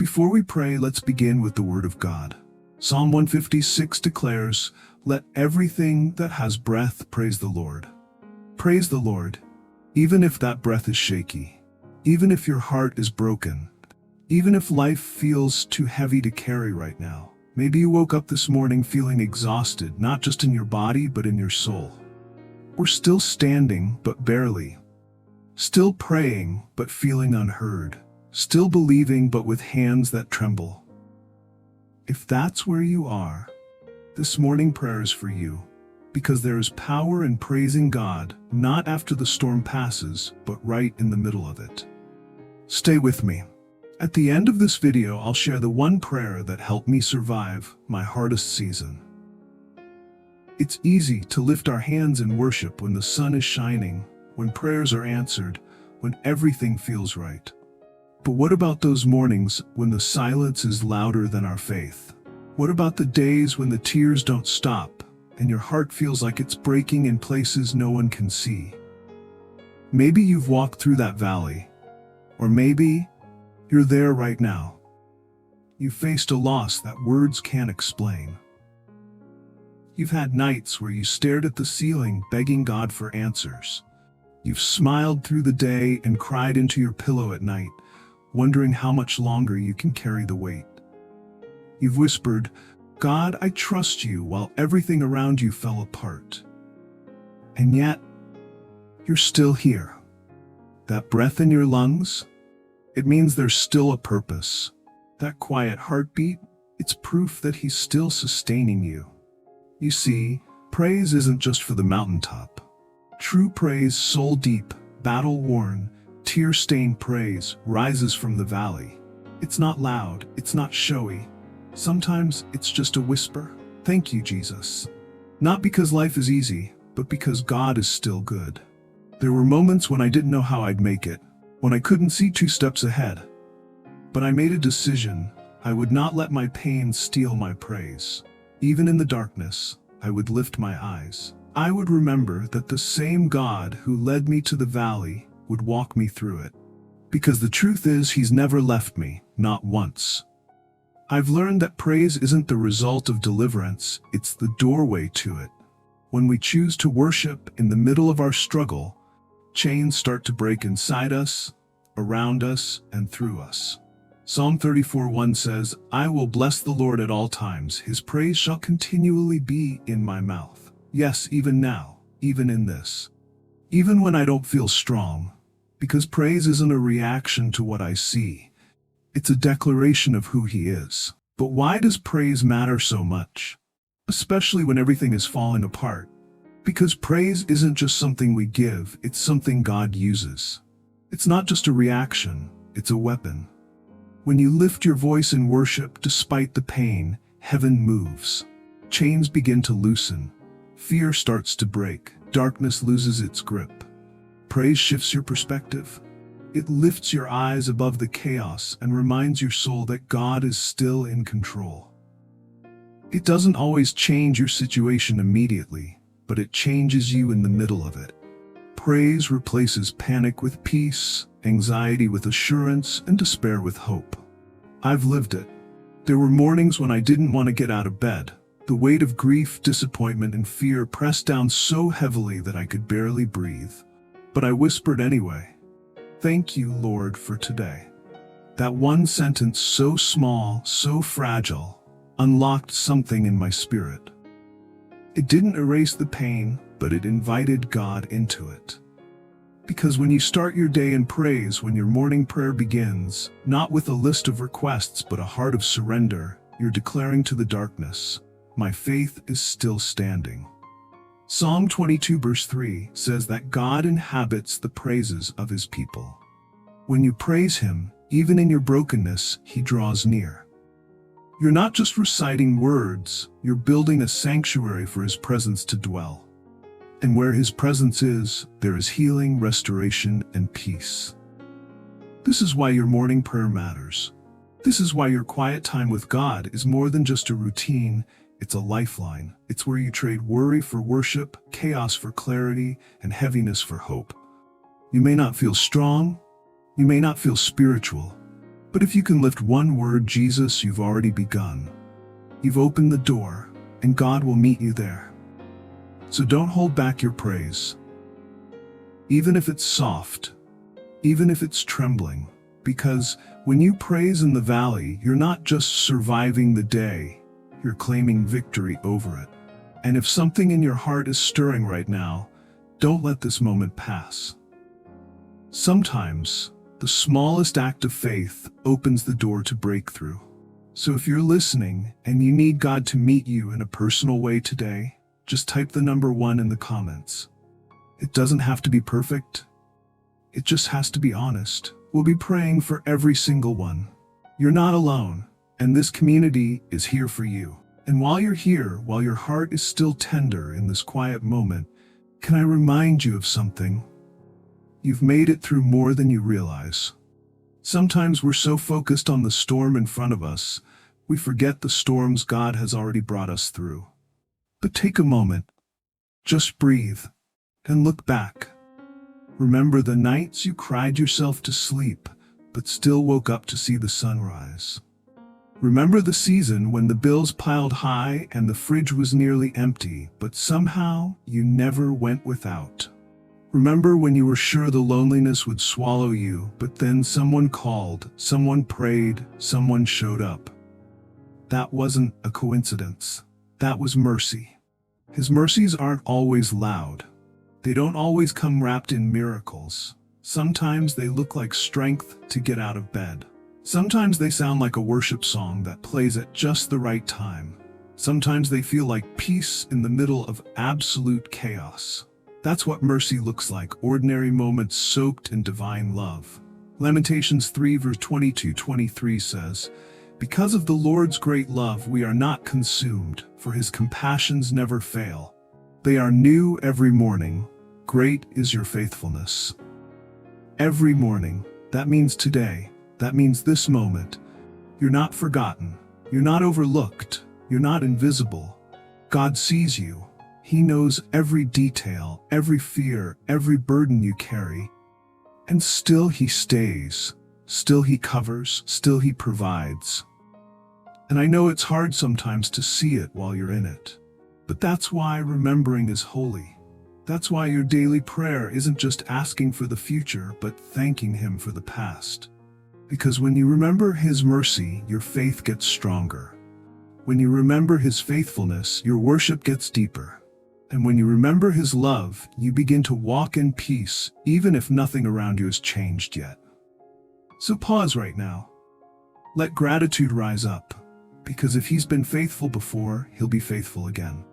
Before we pray, let's begin with the Word of God. Psalm 156 declares, "Let everything that has breath praise the Lord." Praise the Lord, even if that breath is shaky, even if your heart is broken, even if life feels too heavy to carry right now. Maybe you woke up this morning feeling exhausted, not just in your body, but in your soul. We're still standing, but barely. Still praying, but feeling unheard. Still believing, but with hands that tremble. If that's where you are, this morning prayer is for you, because there is power in praising God, not after the storm passes, but right in the middle of it. Stay with me. At the end of this video, I'll share the one prayer that helped me survive my hardest season. It's easy to lift our hands in worship when the sun is shining, when prayers are answered, when everything feels right. But what about those mornings when the silence is louder than our faith? What about the days when the tears don't stop and your heart feels like it's breaking in places no one can see? Maybe you've walked through that valley, or maybe you're there right now. You faced a loss that words can't explain. You've had nights where you stared at the ceiling begging God for answers. You've smiled through the day and cried into your pillow at night, wondering how much longer you can carry the weight. You've whispered, "God, I trust you," while everything around you fell apart. And yet, you're still here. That breath in your lungs, it means there's still a purpose. That quiet heartbeat, it's proof that He's still sustaining you. You see, praise isn't just for the mountaintop. True praise, soul deep, battle-worn, tear-stained praise rises from the valley. It's not loud, it's not showy. Sometimes it's just a whisper. "Thank you, Jesus." Not because life is easy, but because God is still good. There were moments when I didn't know how I'd make it, when I couldn't see 2 steps ahead. But I made a decision. I would not let my pain steal my praise. Even in the darkness, I would lift my eyes. I would remember that the same God who led me to the valley would walk me through it. Because the truth is, He's never left me, not once. I've learned that praise isn't the result of deliverance, it's the doorway to it. When we choose to worship in the middle of our struggle, chains start to break inside us, around us, and through us. Psalm 34:1 says, "I will bless the Lord at all times. His praise shall continually be in my mouth." Yes, even now, even in this. Even when I don't feel strong. Because praise isn't a reaction to what I see. It's a declaration of who He is. But why does praise matter so much? Especially when everything is falling apart. Because praise isn't just something we give, it's something God uses. It's not just a reaction, it's a weapon. When you lift your voice in worship despite the pain, heaven moves. Chains begin to loosen. Fear starts to break. Darkness loses its grip. Praise shifts your perspective. It lifts your eyes above the chaos and reminds your soul that God is still in control. It doesn't always change your situation immediately, but it changes you in the middle of it. Praise replaces panic with peace, anxiety with assurance, and despair with hope. I've lived it. There were mornings when I didn't want to get out of bed. The weight of grief, disappointment, and fear pressed down so heavily that I could barely breathe. But I whispered anyway, "Thank you, Lord, for today." That one sentence, so small, so fragile, unlocked something in my spirit. It didn't erase the pain, but it invited God into it. Because when you start your day in praise, when your morning prayer begins, not with a list of requests but a heart of surrender, you're declaring to the darkness, "My faith is still standing." Psalm 22 verse 3 says that God inhabits the praises of His people. When you praise Him, even in your brokenness, He draws near. You're not just reciting words, you're building a sanctuary for His presence to dwell. And where His presence is, there is healing, restoration, and peace. This is why your morning prayer matters. This is why your quiet time with God is more than just a routine, it's a lifeline. It's where you trade worry for worship, chaos for clarity, and heaviness for hope. You may not feel strong, you may not feel spiritual, But if you can lift one word, Jesus, you've already begun. You've opened the door, and God will meet you there. So don't hold back your praise. Even if it's soft, even if it's trembling, because when you praise in the valley, you're not just surviving the day, you're claiming victory over it. And if something in your heart is stirring right now, don't let this moment pass. Sometimes, the smallest act of faith opens the door to breakthrough. So if you're listening and you need God to meet you in a personal way today, just type the number 1 in the comments. It doesn't have to be perfect. It just has to be honest. We'll be praying for every single one. You're not alone, and this community is here for you. And while you're here, while your heart is still tender in this quiet moment, can I remind you of something? You've made it through more than you realize. Sometimes we're so focused on the storm in front of us, we forget the storms God has already brought us through. But take a moment, just breathe, and look back. Remember the nights you cried yourself to sleep, but still woke up to see the sunrise. Remember the season when the bills piled high and the fridge was nearly empty, but somehow you never went without. Remember when you were sure the loneliness would swallow you, but then someone called, someone prayed, someone showed up. That wasn't a coincidence. That was mercy. His mercies aren't always loud. They don't always come wrapped in miracles. Sometimes they look like strength to get out of bed. Sometimes they sound like a worship song that plays at just the right time. Sometimes they feel like peace in the middle of absolute chaos. That's what mercy looks like, ordinary moments soaked in divine love. Lamentations 3 verse 22-23 says, "Because of the Lord's great love we are not consumed, for his compassions never fail. They are new every morning. Great is your faithfulness." Every morning, that means today, that means this moment. You're not forgotten, you're not overlooked, you're not invisible. God sees you. He knows every detail, every fear, every burden you carry. And still he stays, still he covers, still he provides. And I know it's hard sometimes to see it while you're in it. But that's why remembering is holy. That's why your daily prayer isn't just asking for the future, but thanking him for the past. Because when you remember his mercy, your faith gets stronger. When you remember his faithfulness, your worship gets deeper. And when you remember his love, you begin to walk in peace, even if nothing around you has changed yet. So pause right now. Let gratitude rise up, because if he's been faithful before, he'll be faithful again.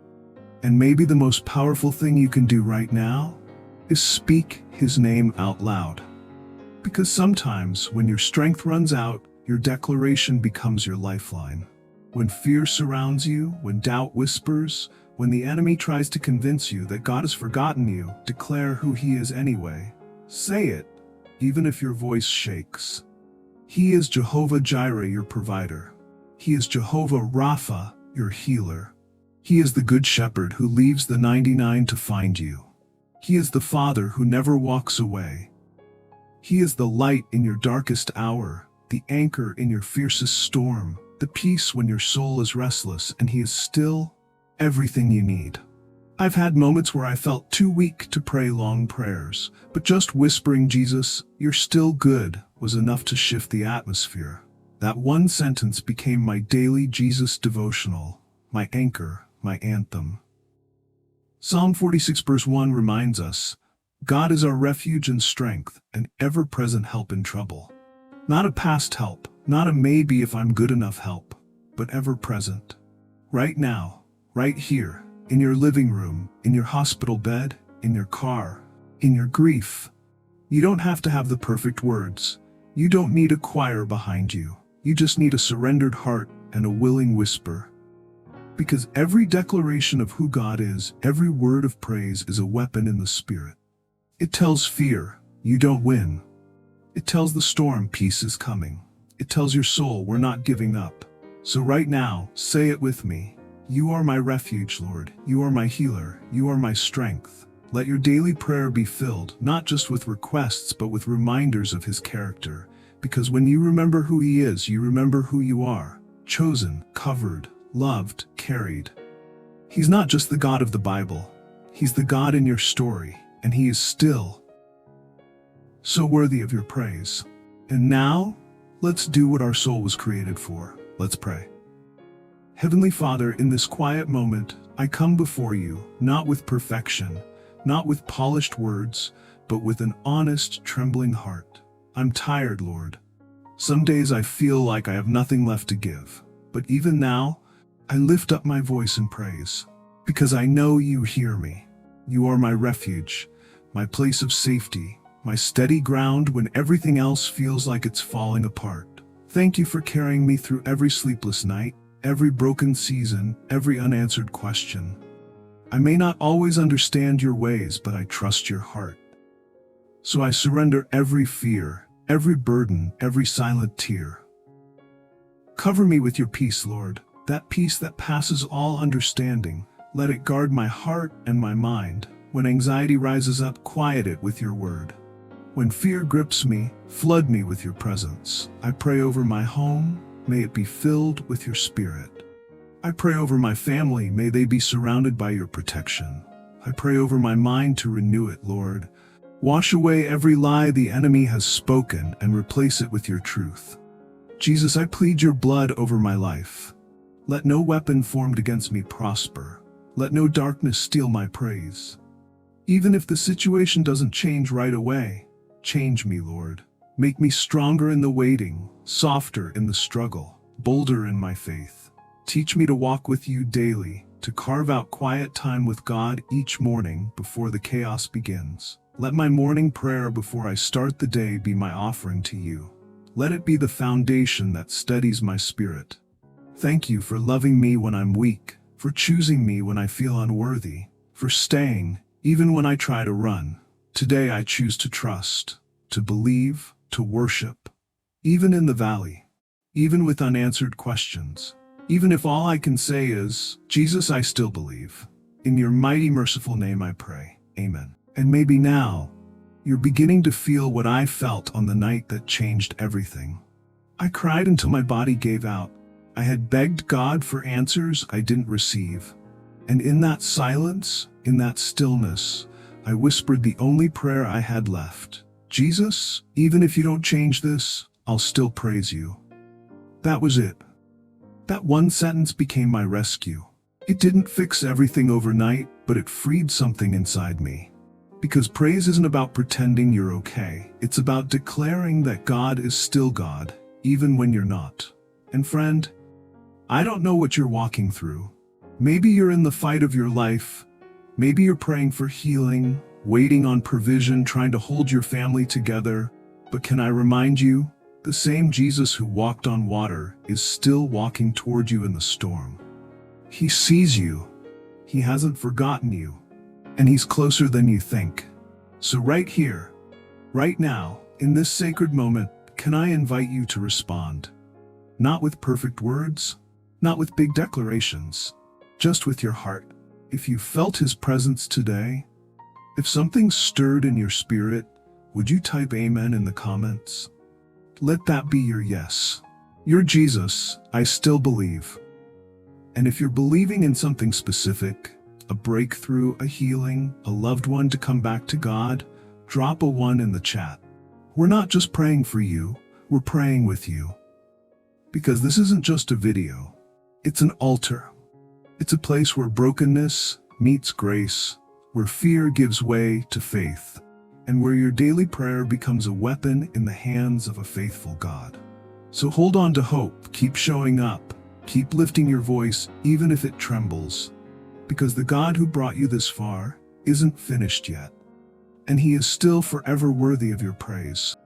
And maybe the most powerful thing you can do right now is speak his name out loud. Because sometimes when your strength runs out, your declaration becomes your lifeline. When fear surrounds you, when doubt whispers, when the enemy tries to convince you that God has forgotten you, declare who he is anyway. Say it, even if your voice shakes. He is Jehovah Jireh, your provider. He is Jehovah Rapha, your healer. He is the good shepherd who leaves the 99 to find you. He is the Father who never walks away. He is the light in your darkest hour, the anchor in your fiercest storm, the peace when your soul is restless, and he is still everything you need. I've had moments where I felt too weak to pray long prayers, but just whispering, "Jesus, you're still good," was enough to shift the atmosphere. That one sentence became my daily Jesus devotional, my anchor, my anthem. Psalm 46 verse 1 reminds us, God is our refuge and strength, an ever-present help in trouble. Not a past help, not a maybe if I'm good enough help, but ever-present. Right now, right here, in your living room, in your hospital bed, in your car, in your grief. You don't have to have the perfect words. You don't need a choir behind you. You just need a surrendered heart and a willing whisper. Because every declaration of who God is, every word of praise is a weapon in the Spirit. It tells fear, you don't win. It tells the storm, peace is coming. It tells your soul, we're not giving up. So right now, say it with me. You are my refuge, Lord. You are my healer. You are my strength. Let your daily prayer be filled, not just with requests, but with reminders of his character. Because when you remember who He is, you remember who you are: chosen, covered, loved, carried. He's not just the God of the Bible. He's the God in your story, and He is still so worthy of your praise. And now, let's do what our soul was created for. Let's pray. Heavenly Father, in this quiet moment, I come before you, not with perfection, not with polished words, but with an honest, trembling heart. I'm tired, Lord. Some days I feel like I have nothing left to give. But even now, I lift up my voice in praise, because I know you hear me. You are my refuge, my place of safety, my steady ground when everything else feels like it's falling apart. Thank you for carrying me through every sleepless night, every broken season, every unanswered question. I may not always understand your ways, but I trust your heart. So I surrender every fear, every burden, every silent tear. Cover me with your peace, Lord, that peace that passes all understanding. Let it guard my heart and my mind. When anxiety rises up, quiet it with your word. When fear grips me, flood me with your presence. I pray over my home, may it be filled with your spirit. I pray over my family, may they be surrounded by your protection. I pray over my mind to renew it, Lord. Wash away every lie the enemy has spoken and replace it with your truth. Jesus, I plead your blood over my life. Let no weapon formed against me prosper. Let no darkness steal my praise. Even if the situation doesn't change right away, change me, Lord. Make me stronger in the waiting, softer in the struggle, bolder in my faith. Teach me to walk with you daily, to carve out quiet time with God each morning before the chaos begins. Let my morning prayer before I start the day be my offering to you. Let it be the foundation that steadies my spirit. Thank you for loving me when I'm weak, for choosing me when I feel unworthy, for staying even when I try to run. Today I choose to trust, to believe, to worship, even in the valley, even with unanswered questions. Even if all I can say is, Jesus, I still believe. In your mighty, merciful name I pray. Amen. And maybe now, you're beginning to feel what I felt on the night that changed everything. I cried until my body gave out. I had begged God for answers I didn't receive. And in that silence, in that stillness, I whispered the only prayer I had left. Jesus, even if you don't change this, I'll still praise you. That was it. That one sentence became my rescue. It didn't fix everything overnight, but it freed something inside me. Because praise isn't about pretending you're okay. It's about declaring that God is still God, even when you're not. And friend, I don't know what you're walking through. Maybe you're in the fight of your life. Maybe you're praying for healing, waiting on provision, trying to hold your family together. But can I remind you, the same Jesus who walked on water is still walking toward you in the storm. He sees you. He hasn't forgotten you. And He's closer than you think. So right here, right now, in this sacred moment, can I invite you to respond? Not with perfect words, not with big declarations, just with your heart. If you felt His presence today, if something stirred in your spirit, would you type amen in the comments? Let that be your yes. Your Jesus, I still believe. And if you're believing in something specific, a breakthrough, a healing, a loved one to come back to God, drop a 1 in the chat. We're not just praying for you, we're praying with you. Because this isn't just a video, it's an altar. It's a place where brokenness meets grace, where fear gives way to faith, and where your daily prayer becomes a weapon in the hands of a faithful God. So hold on to hope, keep showing up, keep lifting your voice even if it trembles. Because the God who brought you this far isn't finished yet, and He is still forever worthy of your praise.